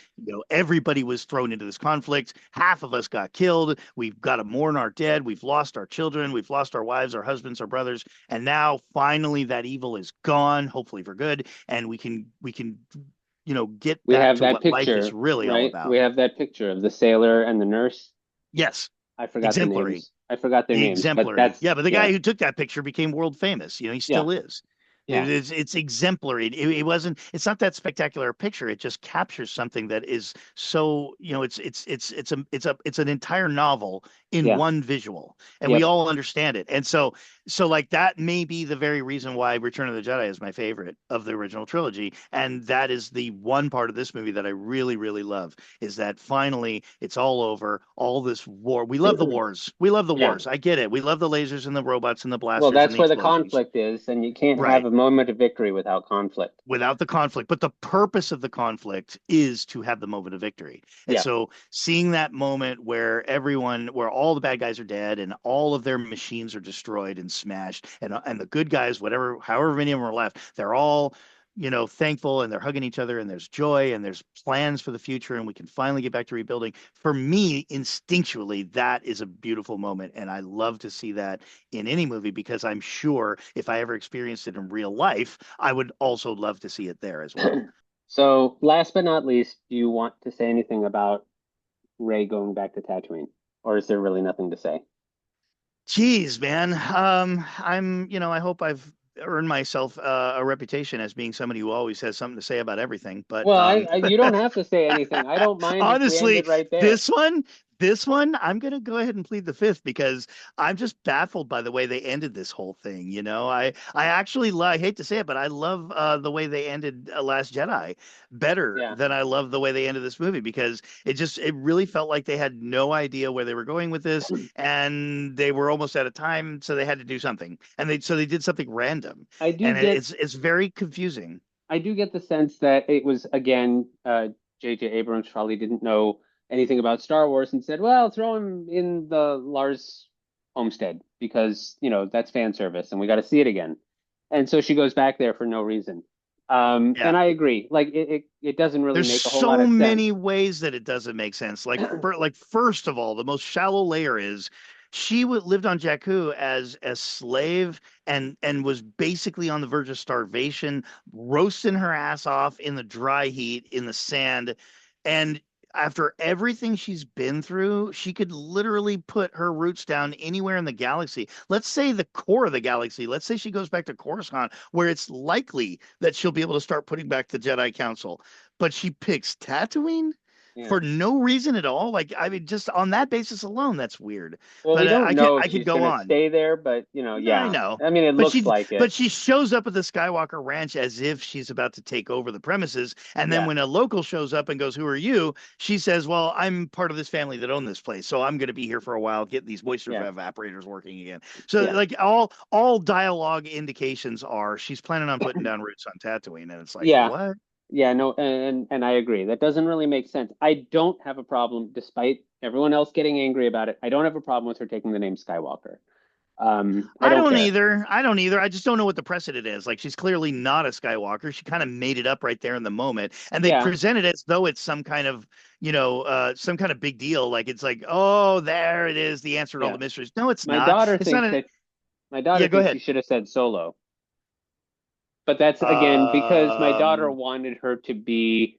everybody was thrown into this conflict. Half of us got killed. We've got to mourn our dead. We've lost our children. We've lost our wives, our husbands, our brothers. And now finally that evil is gone, hopefully for good. And we can get we back have to that what life is picture, really all right? We about. have that picture of the sailor and the nurse. Yes. I forgot the Exemplary. names. I forgot their names, but Exemplary. that's Yeah, but the yeah, guy who took that picture became world famous. He yeah, still is. yeah, It's exemplary. It wasn't. It's not that spectacular a picture. It just captures something that is so. It's an entire novel in yeah, one visual, and we yep, all understand it. And so So like that may be the very reason why Return of the Jedi is my favorite of the original trilogy, and that is the one part of this movie that I really really love, is that finally it's all over. All this war, we love the wars, we love the Yeah. wars, I get it, we love the lasers and the robots and the Well, blasters and that's the where the explosions, conflict is, and you can't have right, a moment of victory without conflict. without the conflict. But the purpose of the conflict is to have the moment of victory. And Yeah. so seeing that moment where everyone, where all the bad guys are dead and all of their machines are destroyed and smashed, and the good guys, whatever, however many of them are left, they're all, thankful, and they're hugging each other, and there's joy and there's plans for the future, and we can finally get back to rebuilding. For me, instinctually, that is a beautiful moment, and I love to see that in any movie, because I'm sure if I ever experienced it in real life, I would also love to see it there as well. So, last but not least, do you want to say anything about Rey going back to Tatooine, or is there really nothing to say? Geez, man. I hope I've earned myself a reputation as being somebody who always has something to say about everything. But Well, you don't have to say anything. I don't mind if we honestly, ended right there. this one, this one, I'm gonna go ahead and plead the fifth, because I'm just baffled by the way they ended this whole thing. I actually I hate to say it, but I love the way they ended Last Jedi better Yeah. than I love the way they ended this movie, because it really felt like they had no idea where they were going with this, and they were almost out of time, so they had to do something, and they did something random, I do and get it's very confusing. I do get the sense that it was again, J.J. Abrams probably didn't know anything about Star Wars and said, "Well, throw him in the Lars homestead because that's fan service and we got to see it again." And so she goes back there for no reason. Yeah. And I agree. Like it doesn't really There's make a whole lot so of sense. many ways that it doesn't make sense. Like first of all, the most shallow layer is she lived on Jakku as a slave, and was basically on the verge of starvation, roasting her ass off in the dry heat in the sand. And after everything she's been through, she could literally put her roots down anywhere in the galaxy. Let's say the core of the galaxy. Let's say she goes back to Coruscant, where it's likely that she'll be able to start putting back the Jedi Council, but she picks Tatooine Yeah. for no reason at all. Like, I mean, just on that basis alone, that's weird. Well, we But don't know if I could she's go gonna on. stay there, but I yeah. know. I mean, it But looks like it. she shows up at the Skywalker Ranch as if she's about to take over the premises. And then Yeah. when a local shows up and goes, "Who are you?" She says, "Well, I'm part of this family that own this place, so I'm going to be here for a while, get these moisture Yeah. evaporators working again." So Yeah. like all dialogue indications are she's planning on putting down roots on Tatooine, and it's like, Yeah. what? Yeah, no, and I agree. That doesn't really make sense. I don't have a problem, despite everyone else getting angry about it. I don't have a problem with her taking the name Skywalker. I I don't don't care. either. I don't either. I just don't know what the precedent is. Like, she's clearly not a Skywalker. She kind of made it up right there in the moment, and they Yeah, present it as though it's some kind of, some kind of big deal. Like, it's like, oh, there it is, the answer to all yeah. the mysteries. No, it's My not. daughter It's not thinks a. that my daughter Yeah, go thinks she ahead. should have said Solo, but that's again because my daughter Um, wanted her to be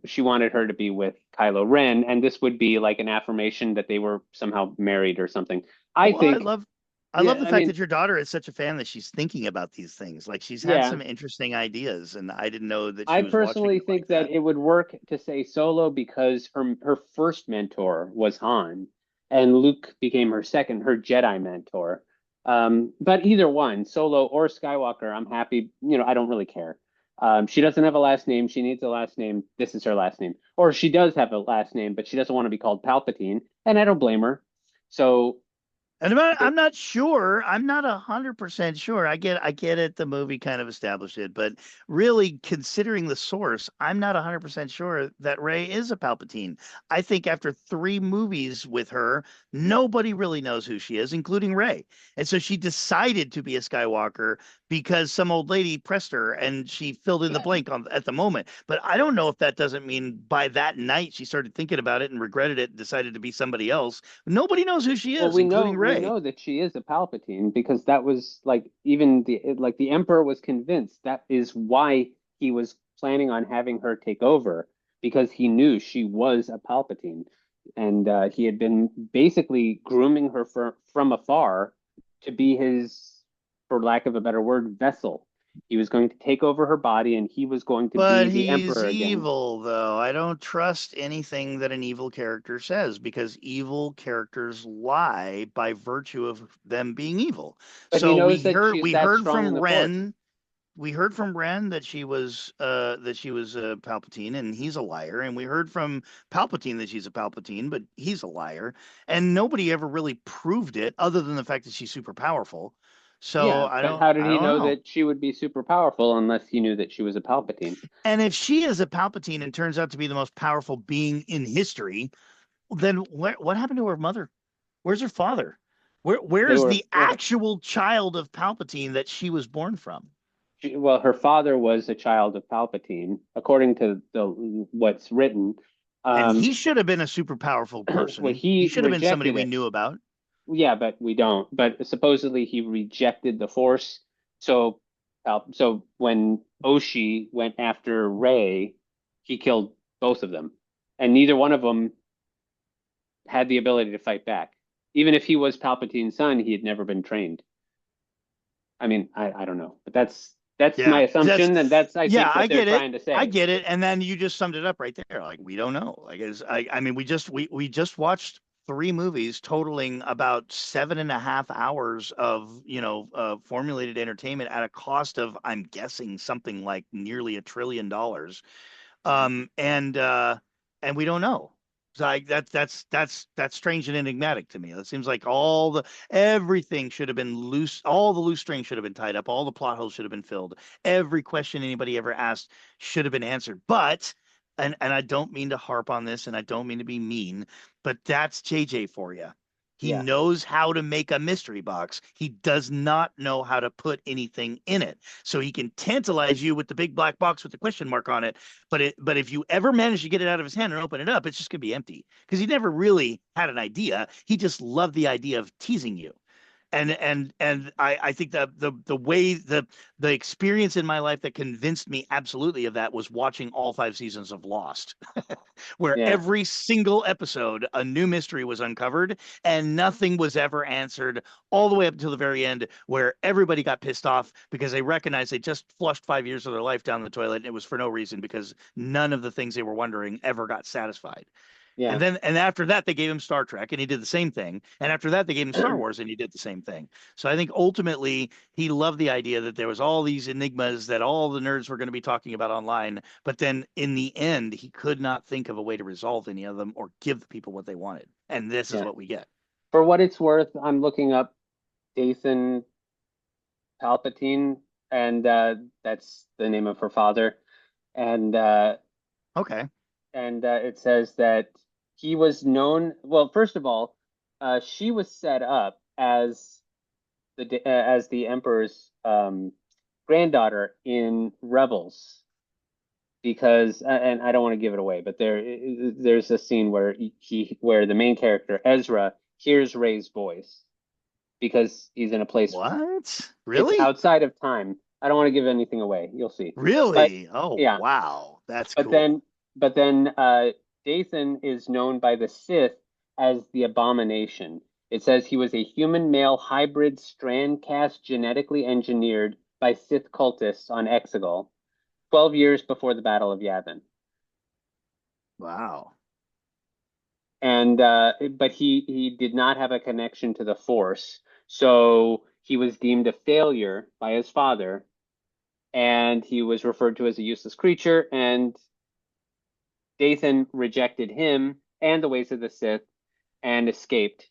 she wanted her to be with Kylo Ren, and this would be like an affirmation that they were somehow married or something. I well, think, I love yeah, the I fact mean, that your daughter is such a fan that she's thinking about these things. Like, she's had yeah. some interesting ideas, and I didn't know that I she was watching personally it like think that that. it would work to say Solo because her first mentor was Han, and Luke became her second, her Jedi mentor. But either one, Solo or Skywalker, I'm happy. I don't really care. She doesn't have a last name. She needs a last name. This is her last name. Or she does have a last name, but she doesn't want to be called Palpatine, and I don't blame her. So, And I'm not sure. I'm not 100% sure. I get it. The movie kind of established it, but really considering the source, I'm not 100% sure that Rey is a Palpatine. I think after three movies with her, nobody really knows who she is, including Rey. And so she decided to be a Skywalker because some old lady pressed her and she filled in the blank at the moment. But I don't know if that doesn't mean by that night she started thinking about it and regretted it and decided to be somebody else. Nobody knows who she well, is, including we Rey. know that she is a Palpatine because that was like even the Emperor was convinced that is why he was planning on having her take over because he knew she was a Palpatine, and he had been basically grooming her from afar to be his, for lack of a better word, vessel. He was going to take over her body, and he was going to But be the he's emperor again. evil, though. I don't trust anything that an evil character says because evil characters lie by virtue of them being evil. But he So knows that she's we that heard strong from in the Force. Ren that she was Palpatine, and he's a liar, and we heard from Palpatine that she's a Palpatine, but he's a liar, and nobody ever really proved it other than the fact that she's super powerful. So Yeah, but how did I he don't know know. that she would be super powerful unless he knew that she was a Palpatine? And if she is a Palpatine and turns out to be the most powerful being in history, then what happened to her mother? Where's her father? They Where's were the actual child of Palpatine that she was born from? well, her father was a child of Palpatine, according to the what's written. And Um, he should have been a super powerful well, person. He he should have been somebody rejected we it. knew about. Yeah, but we don't. But supposedly he rejected the Force. So, so when Oshi went after Rey, he killed both of them, and neither one of them had the ability to fight back. Even if he was Palpatine's son, he had never been trained. I mean, I don't know, but that's my Yeah, that's assumption, and that's I yeah, think what I they're get it. trying to I say. get it. And then you just summed it up right there. Like we don't know. I mean, we just watched three movies totaling about 7.5 hours of formulated entertainment at a cost of, I'm guessing, something like nearly $1 trillion. And we don't know. So that's strange and enigmatic to me. It seems like everything should have been loose, all the loose strings should have been tied up, all the plot holes should have been filled, every question anybody ever asked should have been answered. But and I don't mean to harp on this, and I don't mean to be mean, but that's JJ for you. He Yeah, knows how to make a mystery box. He does not know how to put anything in it. So he can tantalize you with the big black box with the question mark on it, but if you ever manage to get it out of his hand and open it up, it's just gonna be empty because he never really had an idea. He just loved the idea of teasing you. And I think that the way the experience in my life that convinced me absolutely of that was watching all 5 seasons of Lost, where yeah, every single episode a new mystery was uncovered and nothing was ever answered all the way up until the very end, where everybody got pissed off because they recognized they just flushed 5 years of their life down the toilet and it was for no reason because none of the things they were wondering ever got satisfied. yeah, And after that, they gave him Star Trek and he did the same thing. And after that, they gave him Star Wars and he did the same thing. So I think ultimately he loved the idea that there was all these enigmas that all the nerds were going to be talking about online. But then in the end, he could not think of a way to resolve any of them or give the people what they wanted. And this is yeah. what we get. For what it's worth, I'm looking up Dathan Palpatine, and that's the name of her father, and Okay. it says that he was known. Well, first of all, she was set up as the Emperor's granddaughter in Rebels because, and I don't want to give it away, but there's a scene where where the main character Ezra hears Rey's voice because he's in a place. What? It's Really? outside of time. I don't want to give anything away. You'll see. But Really? Oh, yeah, wow. That's but cool. then Dathan is known by the Sith as the Abomination. It says he was a human male hybrid strand cast genetically engineered by Sith cultists on Exegol, 12 years before the Battle of Yavin. Wow. And but he did not have a connection to the Force, so he was deemed a failure by his father, and he was referred to as a useless creature. And Dathan rejected him and the ways of the Sith and escaped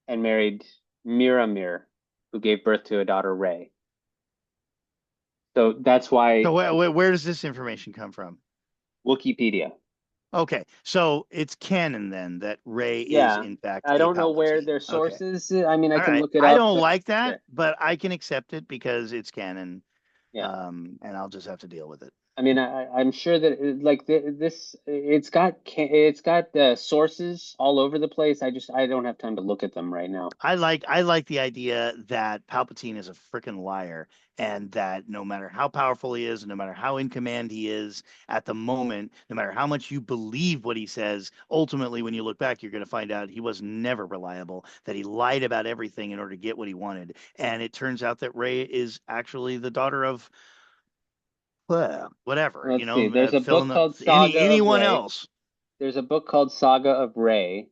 and married Miramir, who gave birth to a daughter, Rey. So that's So why where does this information come from? Wikipedia. Okay, so it's canon then that Rey is Yeah, in fact I a don't know where Palpatine. their Okay, sources. I mean, I all can right. look it I up, don't but like yeah, that, but I can accept it because it's canon, yeah. and I'll just have to deal with it. I mean, I'm sure that like this, it's got sources all over the place. I don't have time to look at them right now. I like the idea that Palpatine is a freaking liar and that no matter how powerful he is, no matter how in command he is at the moment, no matter how much you believe what he says, ultimately when you look back, you're going to find out he was never reliable, that he lied about everything in order to get what he wanted. And it turns out that Rey is actually the daughter of Well, whatever, Let's see. There's a fill book in the called Saga of anyone Rey. else. There's a book called Saga of Rey,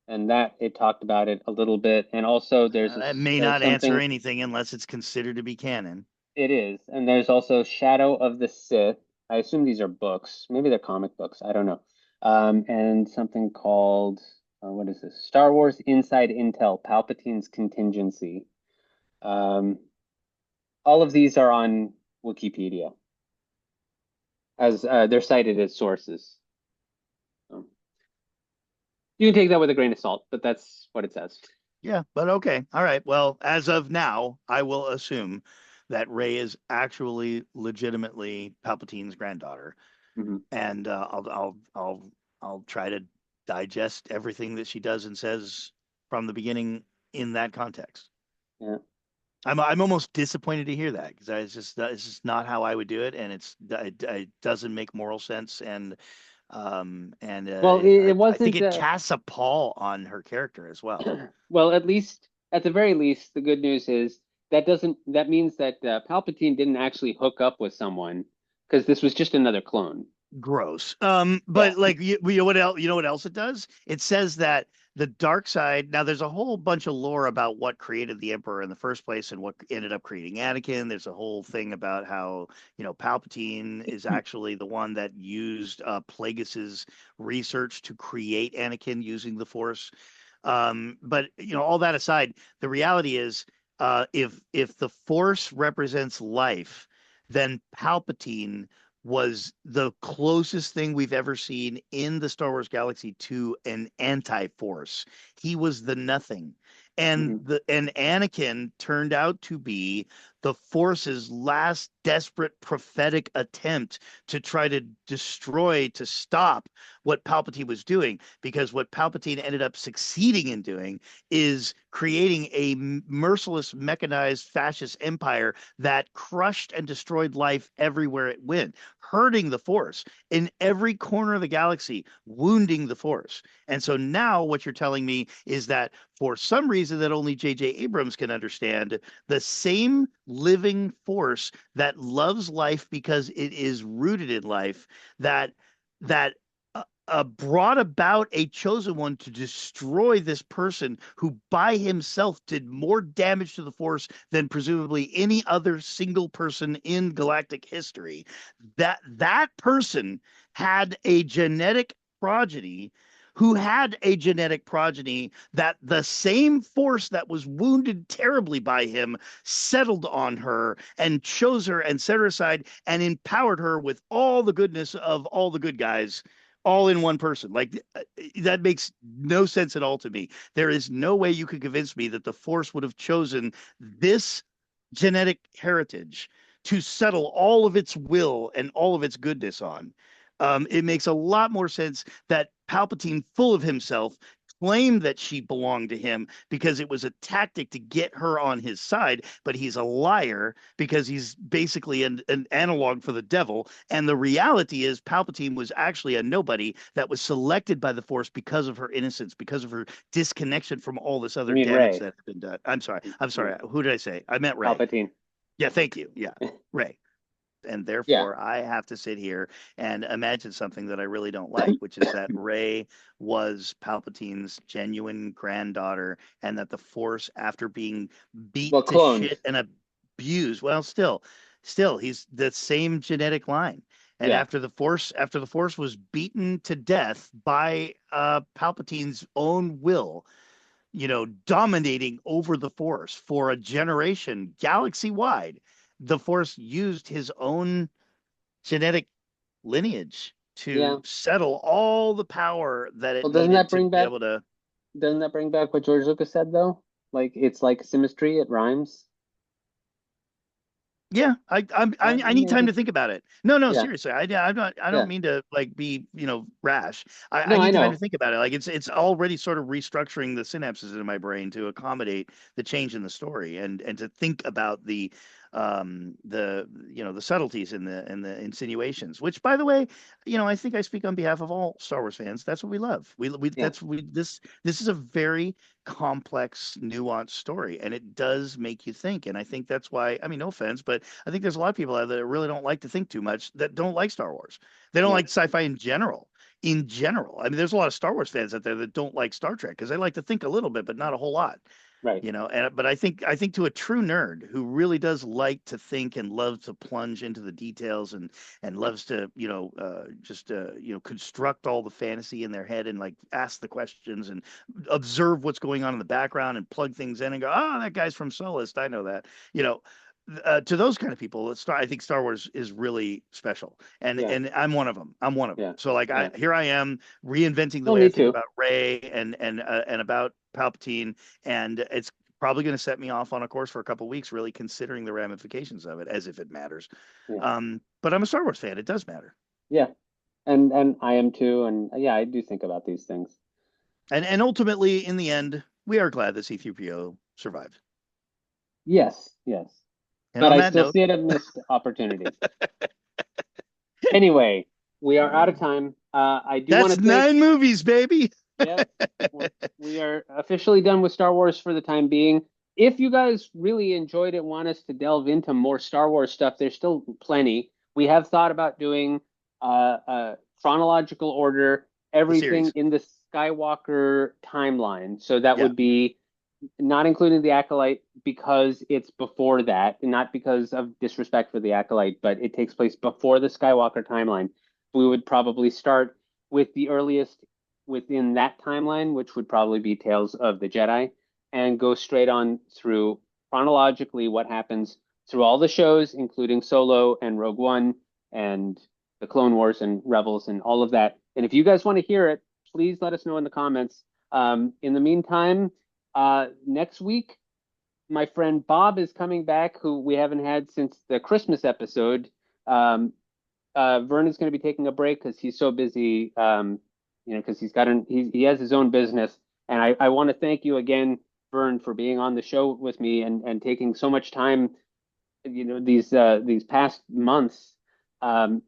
and that it talked about it a little bit. And also That may there's not answer something. anything unless it's considered to be canon. It is, and there's also Shadow of the Sith. I assume these are books. Maybe they're comic books. I don't know. And something called what is this? Star Wars Inside Intel: Palpatine's Contingency. Um, all of these are on Wikipedia as they're cited as sources. So you can take that with a grain of salt, but that's what it says. Yeah, but okay. All right. Well, as of now, I will assume that Rey is actually legitimately Palpatine's granddaughter, Hmm. and I'll try to digest everything that she does and says from the beginning in that context. Yeah. I'm almost disappointed to hear that because it's just not how I would do it, and it doesn't make moral sense, and Well, it I think wasn't. it casts a pall on her character as well. Well, at least at the very least, the good news is that means that Palpatine didn't actually hook up with someone because this was just another clone. Gross. Yeah. But like you know what else? You know what else it does? It says that the dark side. Now, there's a whole bunch of lore about what created the Emperor in the first place and what ended up creating Anakin. There's a whole thing about how Palpatine is actually the one that used Plagueis's research to create Anakin using the Force. But all that aside, the reality is, if the Force represents life, then Palpatine was the closest thing we've ever seen in the Star Wars galaxy to an anti-force. He was the nothing. Hmm. And Anakin turned out to be the Force's last desperate prophetic attempt to try to destroy, to stop what Palpatine was doing, because what Palpatine ended up succeeding in doing is creating a merciless mechanized fascist empire that crushed and destroyed life everywhere it went, hurting the Force in every corner of the galaxy, wounding the Force. And so now what you're telling me is that for some reason that only J.J. Abrams can understand, the same living force that loves life because it is rooted in life, that brought about a chosen one to destroy this person who by himself did more damage to the Force than presumably any other single person in galactic history. That person had a genetic progeny who had a genetic progeny that the same Force that was wounded terribly by him settled on her and chose her and set her aside and empowered her with all the goodness of all the good guys all in one person. Like that makes no sense at all to me. There is no way you could convince me that the Force would have chosen this genetic heritage to settle all of its will and all of its goodness on. It makes a lot more sense that Palpatine, full of himself, claimed that she belonged to him because it was a tactic to get her on his side, but he's a liar because he's basically an analog for the devil. And the reality is Palpatine was actually a nobody that was selected by the Force because of her innocence, because of her disconnection from all this You other mean damage Rey? that had been done. I'm sorry. I'm Yeah. sorry. Who did I say? I meant Rey. Palpatine. Yeah, thank you. Yeah, Rey. And Yeah. therefore, I have to sit here and imagine something that I really don't like, which is that Rey was Palpatine's genuine granddaughter, and that the Force, after being beat Well, to cloned. shit and abused, well, still, he's the same genetic line. And Yeah. after the Force was beaten to death by Palpatine's own will, dominating over the Force for a generation, galaxy wide, the Force used his own genetic lineage to Yeah. settle all the power that it Well, doesn't needed that to bring be back able to. doesn't that bring back what George Lucas said though? Like it's like symmetry, it rhymes. Yeah, I need time Maybe. to think about it. No, no, Yeah. seriously, I'm not. I don't Yeah. mean to like be rash. I No, I need time to know. think about it. Like it's already sort of restructuring the synapses in my brain to accommodate the change in the story and to think about the subtleties and the insinuations. Which, by the way, I think I speak on behalf of all Star Wars fans. That's what we love. We Yeah, that's we this is a very complex, nuanced story, and it does make you think. And I think that's why. I mean, no offense, but I think there's a lot of people out there that really don't like to think too much, that don't like Star Wars. They don't yeah, like sci-fi in general. In general, I mean, there's a lot of Star Wars fans out there that don't like Star Trek because they like to think a little bit, but not a whole lot. right. But I think to a true nerd who really does like to think and loves to plunge into the details and loves to just construct all the fantasy in their head and like ask the questions and observe what's going on in the background and plug things in and go, oh, that guy's from Solist, I know that. you know to those kind of people, I think Star Wars is really special, and Yeah, I'm one of them. I'm one of them. yeah, So like yeah. here I am reinventing the Oh, way I me think too. about Rey and about Palpatine, and it's probably going to set me off on a course for a couple of weeks, really considering the ramifications of it, as if it matters. Yeah, But I'm a Star Wars fan. It does matter, yeah. And I am too. And yeah, I do think about these things. and ultimately, in the end, we are glad that C-3PO survived. Yes, yes. And But on I that still note, see it a missed opportunity. Anyway, we are out of time. I do want that's to thank, 9 movies, baby. yep, we are officially done with Star Wars for the time being. If you guys really enjoyed it, want us to delve into more Star Wars stuff, there's still plenty. We have thought about doing chronological order, The everything series, in the Skywalker timeline. So that yeah. would be not including the Acolyte because it's before that, not because of disrespect for the Acolyte, but it takes place before the Skywalker timeline. We would probably start with the earliest within that timeline, which would probably be Tales of the Jedi, and go straight on through chronologically what happens through all the shows, including Solo and Rogue One and the Clone Wars and Rebels and all of that. And if you guys want to hear it, please let us know in the comments. In the meantime, next week, my friend Bob is coming back, who we haven't had since the Christmas episode. Vern is going to be taking a break because he's so busy, because he has his own business. And I want to thank you again, Vern, for being on the show with me and taking so much time, these past months,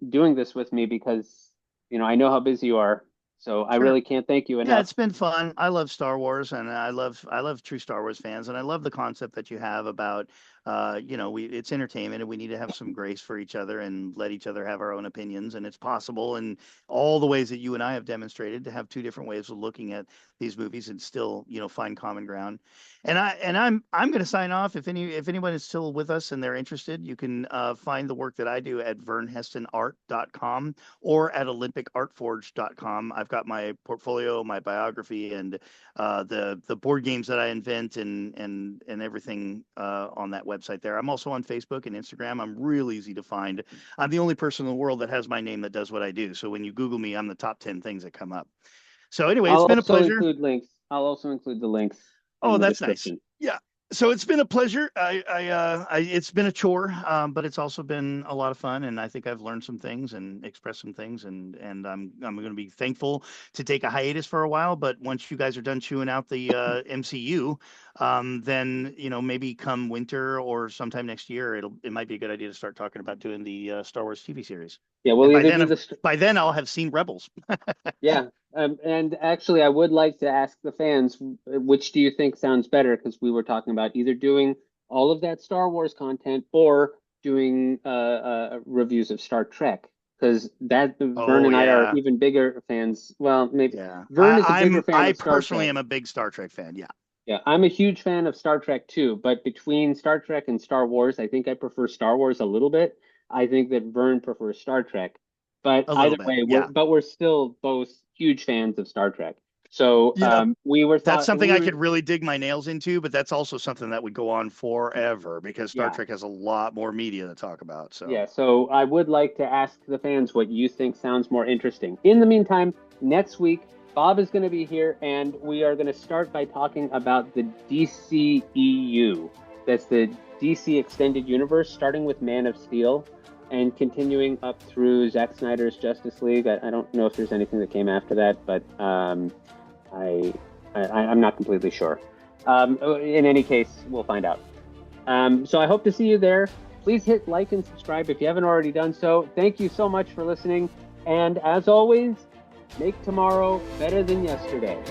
doing this with me because, I know how busy you are. So I Sure. really can't thank you Yeah, enough. it's been fun. I love Star Wars, and I love true Star Wars fans, and I love the concept that you have about, it's entertainment, and we need to have some grace for each other and let each other have our own opinions, and it's possible in all the ways that you and I have demonstrated to have two different ways of looking at these movies and still, find common ground. And I'm going to sign off. If anyone is still with us and they're interested, you can find the work that I do at vernhestonart.com or at olympicartforge.com. I've got my portfolio, my biography, and the board games that I invent and everything on that website there. I'm also on Facebook and Instagram. I'm real easy to find. I'm the only person in the world that has my name that does what I do. So when you Google me, I'm the top 10 things that come up. So anyway, it's I'll been a also pleasure. include links. I'll also include the links Oh, in the that's nice. description. Yeah. So it's been a pleasure. It's been a chore, but it's also been a lot of fun, and I think I've learned some things and expressed some things, and I'm going to be thankful to take a hiatus for a while. But once you guys are done chewing out the MCU, then maybe come winter or sometime next year, it might be a good idea to start talking about doing the Star Wars TV series. Yeah, we'll And by either then, do I've, this. by then I'll have seen Rebels. Yeah, and actually, I would like to ask the fans, which do you think sounds better? Because we were talking about either doing all of that Star Wars content or doing reviews of Star Trek. Because that Vern Oh and I are yeah. even bigger fans. Well, maybe Yeah, Vern is a bigger fan I of Star personally Trek. am a big Star Trek fan. Yeah, Yeah, I'm a huge fan of Star Trek too, but between Star Trek and Star Wars, I think I prefer Star Wars a little bit. I think that Vern prefers Star Trek. But a little either bit. way, Yeah, we're still both huge fans of Star Trek. So yeah. That's something we I were could really dig my nails into, but that's also something that would go on forever because Star yeah, Trek has a lot more media to talk about. So yeah. So I would like to ask the fans what you think sounds more interesting. In the meantime, next week Bob is going to be here, and we are going to start by talking about the DCEU. That's the DC Extended Universe, starting with Man of Steel and continuing up through Zack Snyder's Justice League. I don't know if there's anything that came after that, but I, I'm not completely sure. In any case, we'll find out. So I hope to see you there. Please hit like and subscribe if you haven't already done so. Thank you so much for listening. And as always, make tomorrow better than yesterday.